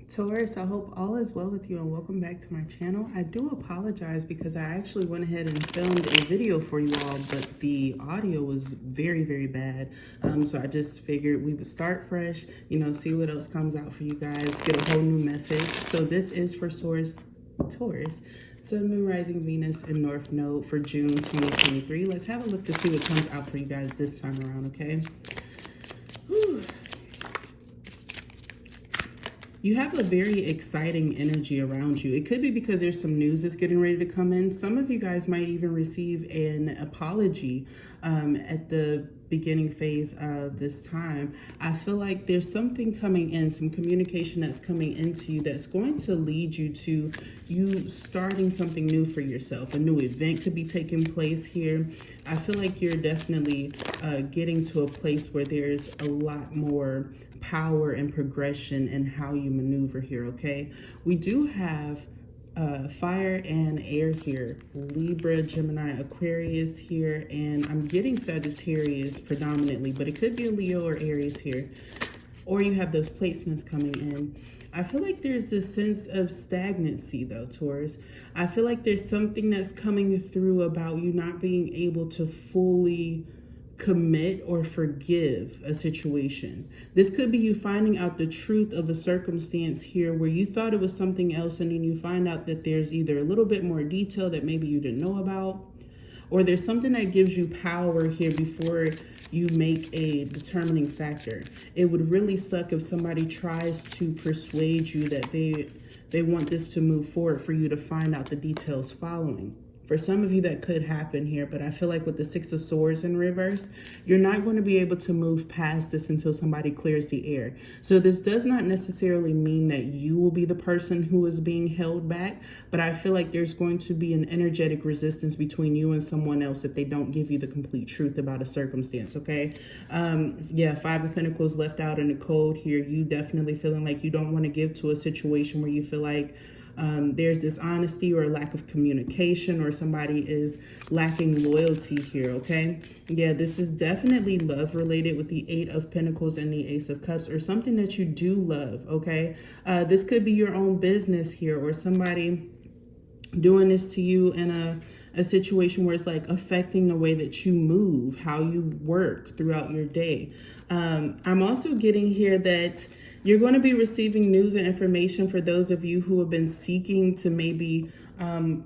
Taurus, I hope all is well with you and welcome back to my channel. I do apologize because I actually went ahead and filmed a video for you all, but the audio was very, very bad. So I just figured we would start fresh, see what else comes out for you guys, get a whole new message. So this is for Taurus, Sun, Moon, Rising, Venus, and North Node for June 2023. Let's have a look to see what comes out for you guys this time around, okay? Whew. You have a very exciting energy around you. It could be because there's some news that's getting ready to come in. Some of you guys might even receive an apology at the beginning phase of this time. I feel like there's something coming in, some communication that's coming into you that's going to lead you to you starting something new for yourself. A new event could be taking place here. I feel like you're definitely getting to a place where there's a lot more power and progression in how you maneuver here, okay? We do have fire and air here, Libra, Gemini, Aquarius here, and I'm getting Sagittarius predominantly, but it could be a Leo or Aries here, or you have those placements coming in. I feel like there's this sense of stagnancy though, Taurus. I feel like there's something that's coming through about you not being able to fully commit or forgive a situation. This could be you finding out the truth of a circumstance here where you thought it was something else, and then you find out that there's either a little bit more detail that maybe you didn't know about, or there's something that gives you power here before you make a determining factor. It would really suck if somebody tries to persuade you that they want this to move forward for you to find out the details following. For some of you, that could happen here, but I feel like with the Six of Swords in reverse, you're not going to be able to move past this until somebody clears the air. So this does not necessarily mean that you will be the person who is being held back, but I feel like there's going to be an energetic resistance between you and someone else if they don't give you the complete truth about a circumstance, okay? Yeah, Five of Pentacles left out in the cold here. You definitely feeling like you don't want to give to a situation where you feel like there's dishonesty or lack of communication, or somebody is lacking loyalty here, okay? Yeah, this is definitely love related with the Eight of Pentacles and the Ace of Cups, or something that you do love, okay? This could be your own business here, or somebody doing this to you in a situation where it's like affecting the way that you move, how you work throughout your day. I'm also getting here that you're going to be receiving news and information for those of you who have been seeking to maybe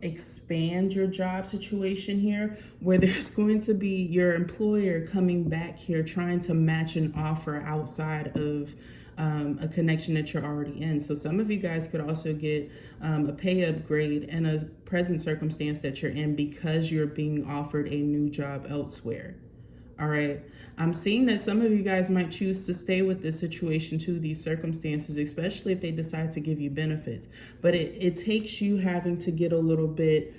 expand your job situation here, where there's going to be your employer coming back here trying to match an offer outside of a connection that you're already in. So some of you guys could also get a pay upgrade in a present circumstance that you're in because you're being offered a new job elsewhere. All right. I'm seeing that some of you guys might choose to stay with this situation too, these circumstances, especially if they decide to give you benefits. But it takes you having to get a little bit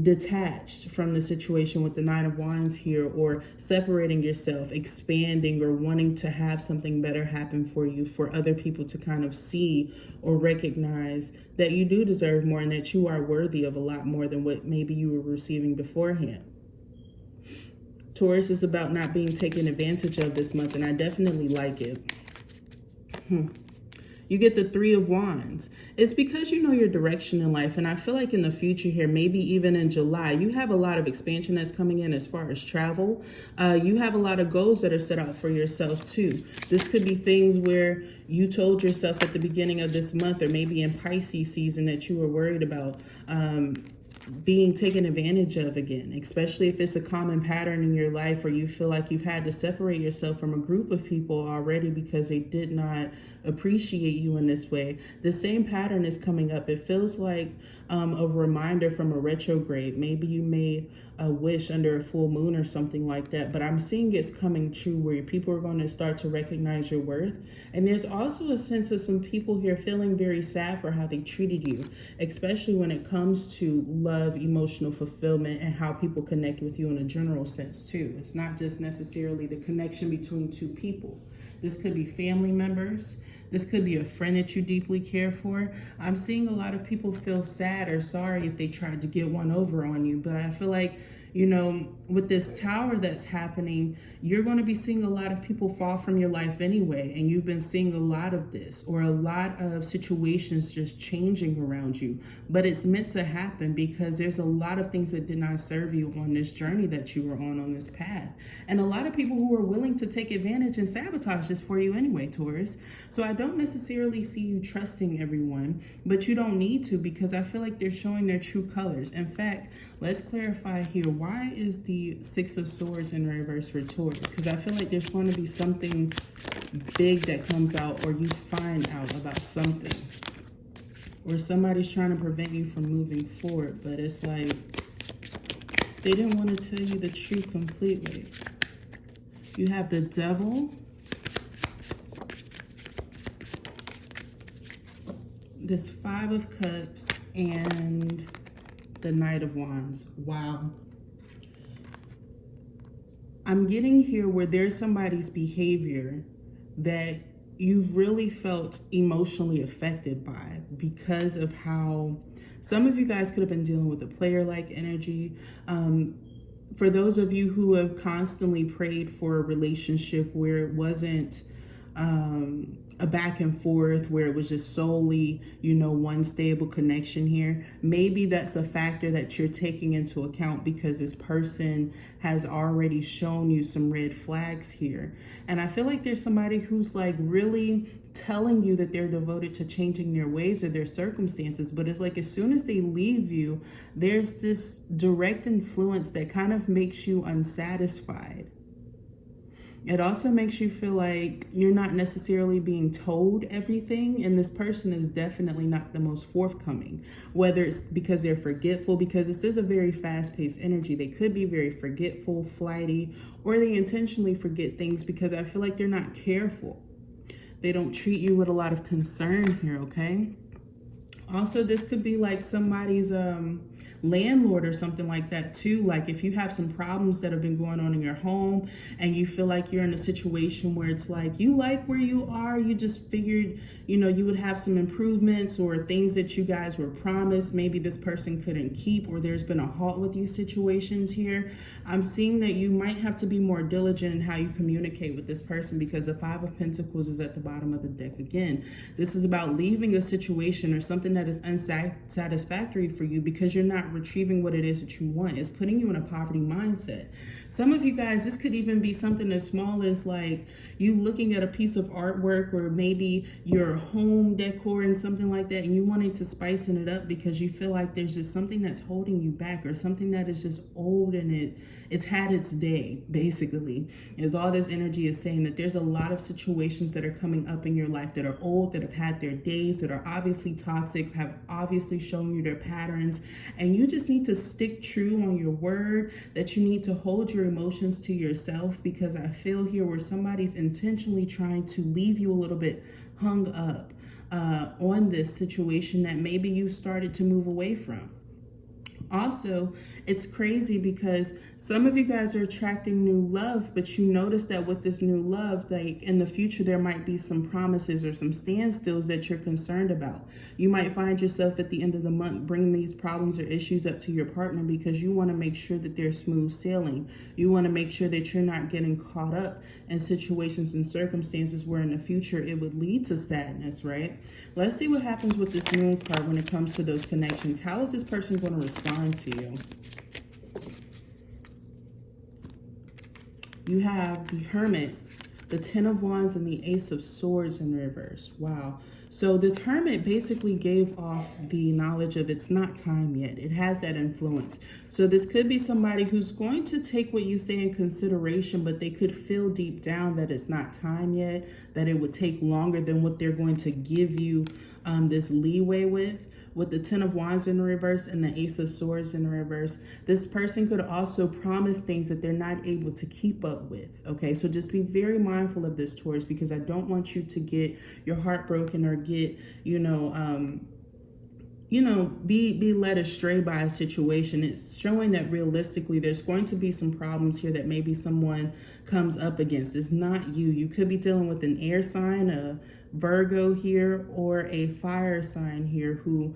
detached from the situation with the Nine of Wands here, or separating yourself, expanding, or wanting to have something better happen for you, for other people to kind of see or recognize that you do deserve more and that you are worthy of a lot more than what maybe you were receiving beforehand. Taurus is about not being taken advantage of this month, and I definitely like it. You get the Three of Wands. It's because you know your direction in life, and I feel like in the future here, maybe even in July, you have a lot of expansion that's coming in as far as travel. You have a lot of goals that are set out for yourself too. This could be things where you told yourself at the beginning of this month, or maybe in Pisces season, that you were worried about being taken advantage of again, especially if it's a common pattern in your life, or you feel like you've had to separate yourself from a group of people already because they did not appreciate you in this way. The same pattern is coming up. It feels like a reminder from a retrograde. Maybe you made a wish under a full moon or something like that, but I'm seeing it's coming true where people are going to start to recognize your worth. And there's also a sense of some people here feeling very sad for how they treated you, especially when it comes to love, emotional fulfillment, and how people connect with you in a general sense too. It's not just necessarily the connection between two people. This could be family members. This could be a friend that you deeply care for. I'm seeing a lot of people feel sad or sorry if they tried to get one over on you, but I feel like You know, with this tower that's happening, you're going to be seeing a lot of people fall from your life anyway. And you've been seeing a lot of this, or a lot of situations just changing around you. But it's meant to happen because there's a lot of things that did not serve you on this journey that you were on this path. And a lot of people who are willing to take advantage and sabotage this for you anyway, Taurus. So I don't necessarily see you trusting everyone, but you don't need to, because I feel like they're showing their true colors. In fact, let's clarify here. Why is the Six of Swords in reverse for Taurus? Because I feel like there's going to be something big that comes out, or you find out about something, or somebody's trying to prevent you from moving forward, but it's like they didn't want to tell you the truth completely. You have the Devil, this Five of Cups, and the Knight of Wands. Wow. I'm getting here where there's somebody's behavior that you've really felt emotionally affected by, because of how some of you guys could have been dealing with a player-like energy. For those of you who have constantly prayed for a relationship where it wasn't a back and forth, where it was just solely, you know, one stable connection here, maybe that's a factor that you're taking into account, because this person has already shown you some red flags here. And I feel like there's somebody who's like really telling you that they're devoted to changing their ways or their circumstances, but it's like as soon as they leave you, there's this direct influence that kind of makes you unsatisfied. It also makes you feel like you're not necessarily being told everything, and this person is definitely not the most forthcoming, whether it's because they're forgetful, because this is a very fast-paced energy. They could be very forgetful, flighty, or they intentionally forget things because I feel like they're not careful. They don't treat you with a lot of concern here, okay? Also, this could be like somebody's landlord or something like that too. Like if you have some problems that have been going on in your home and you feel like you're in a situation where it's like you like where you are, you just figured, you know, you would have some improvements or things that you guys were promised, maybe this person couldn't keep, or there's been a halt with these situations here. I'm seeing that you might have to be more diligent in how you communicate with this person, because the Five of Pentacles is at the bottom of the deck again. This is about leaving a situation or something that is unsatisfactory for you because you're not retrieving what it is that you want. It's putting you in a poverty mindset. Some of you guys, this could even be something as small as like you looking at a piece of artwork or maybe your home decor and something like that, and you wanting to spicing it up because you feel like there's just something that's holding you back, or something that is just old and it's had its day, basically. Is all this energy is saying that there's a lot of situations that are coming up in your life that are old, that have had their days, that are obviously toxic, have obviously shown you their patterns, and you just need to stick true on your word, that you need to hold your emotions to yourself, because I feel here where somebody's intentionally trying to leave you a little bit hung up on this situation that maybe you started to move away from. Also, it's crazy because some of you guys are attracting new love, but you notice that with this new love, like in the future, there might be some promises or some standstills that you're concerned about. You might find yourself at the end of the month bringing these problems or issues up to your partner because you want to make sure that they're smooth sailing. You want to make sure that you're not getting caught up in situations and circumstances where in the future it would lead to sadness, right? Let's see what happens with this moon card when it comes to those connections. How is this person going to respond to you? You have the Hermit, the Ten of Wands, and the Ace of Swords in reverse. Wow. So this Hermit basically gave off the knowledge of it's not time yet. It has that influence. So this could be somebody who's going to take what you say in consideration, but they could feel deep down that it's not time yet, that it would take longer than what they're going to give you this leeway with. With the Ten of Wands in reverse and the Ace of Swords in reverse, this person could also promise things that they're not able to keep up with. Okay, so just be very mindful of this, Taurus, because I don't want you to get your heart broken or get, be led astray by a situation. It's showing that realistically there's going to be some problems here that maybe someone comes up against. It's not you. You could be dealing with an air sign, Virgo here or a fire sign here who,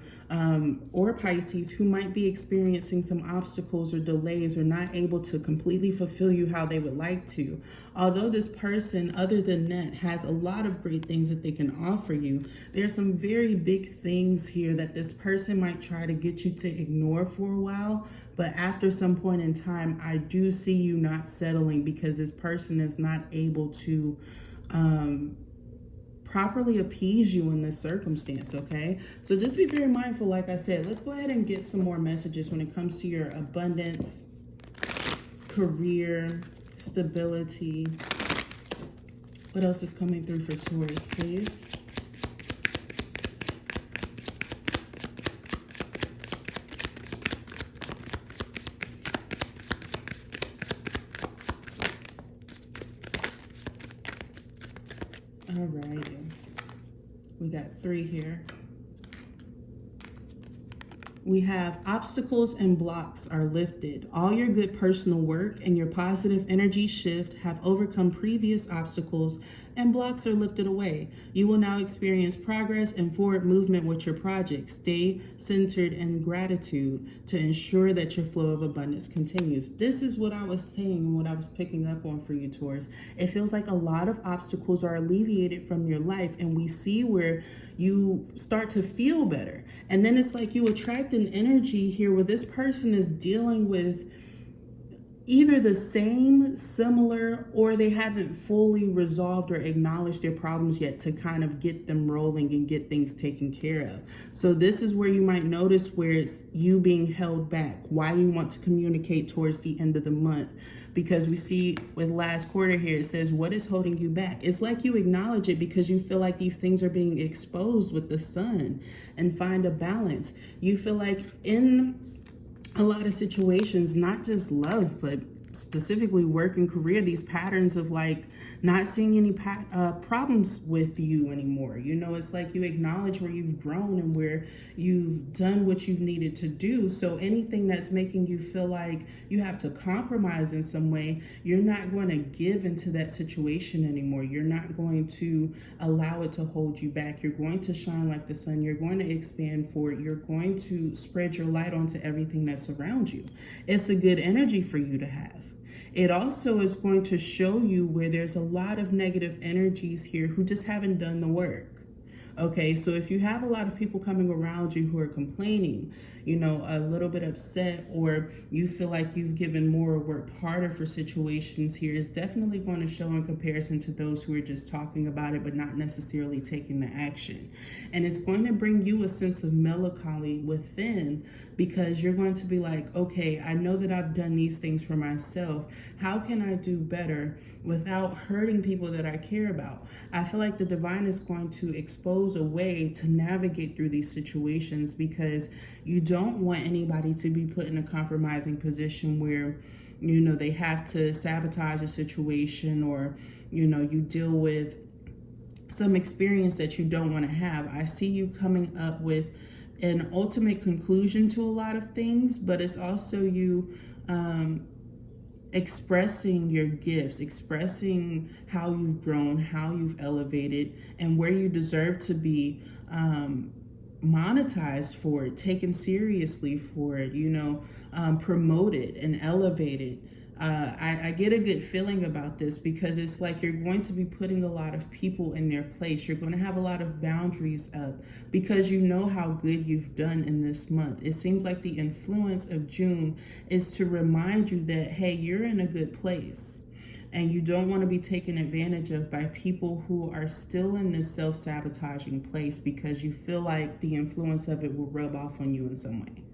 or Pisces, who might be experiencing some obstacles or delays or not able to completely fulfill you how they would like to. Although this person, other than that, has a lot of great things that they can offer you, there's some very big things here that this person might try to get you to ignore for a while. But after some point in time, I do see you not settling because this person is not able to properly appease you in this circumstance, okay? So just be very mindful, like I said. Let's go ahead and get some more messages when it comes to your abundance, career, stability. What else is coming through for Taurus, please? All righty. We got 3 here. We have obstacles and blocks are lifted. All your good personal work and your positive energy shift have overcome previous obstacles and blocks are lifted away. You will now experience progress and forward movement with your project. Stay centered in gratitude to ensure that your flow of abundance continues. This is what I was saying and what I was picking up on for you, Taurus. It feels like a lot of obstacles are alleviated from your life, and we see where you start to feel better. And then it's like you attract an energy here where this person is dealing with either the same, similar, or they haven't fully resolved or acknowledged their problems yet to kind of get them rolling and get things taken care of. So this is where you might notice where it's you being held back, why you want to communicate towards the end of the month. Because we see with last quarter here, it says, what is holding you back? It's like you acknowledge it because you feel like these things are being exposed with the sun, and find a balance. You feel like in a lot of situations, not just love, but specifically work and career, these patterns of like not seeing any problems with you anymore. You know, it's like you acknowledge where you've grown and where you've done what you've needed to do. So anything that's making you feel like you have to compromise in some way, you're not going to give into that situation anymore. You're not going to allow it to hold you back. You're going to shine like the sun. You're going to expand forward. You're going to spread your light onto everything that's around you. It's a good energy for you to have. It also is going to show you where there's a lot of negative energies here who just haven't done the work. Okay, so if you have a lot of people coming around you who are complaining, you know, a little bit upset, or you feel like you've given more or worked harder for situations here, is definitely going to show in comparison to those who are just talking about it but not necessarily taking the action. And it's going to bring you a sense of melancholy within, because you're going to be like, okay, I know that I've done these things for myself. How can I do better without hurting people that I care about? I feel like the divine is going to expose a way to navigate through these situations, because you don't want anybody to be put in a compromising position where, you know, they have to sabotage a situation, or, you know, you deal with some experience that you don't want to have. I see you coming up with an ultimate conclusion to a lot of things, but it's also you expressing your gifts, expressing how you've grown, how you've elevated, and where you deserve to be monetized for it, taken seriously for it, you know, promoted and elevated. I get a good feeling about this, because it's like you're going to be putting a lot of people in their place. You're going to have a lot of boundaries up, because you know how good you've done in this month. It seems like the influence of June is to remind you that, hey, you're in a good place. And you don't want to be taken advantage of by people who are still in this self-sabotaging place, because you feel like the influence of it will rub off on you in some way.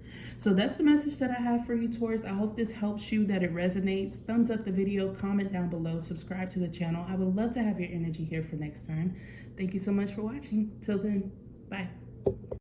So that's the message that I have for you, Taurus. I hope this helps you, that it resonates. Thumbs up the video, comment down below, subscribe to the channel. I would love to have your energy here for next time. Thank you so much for watching. Till then, bye.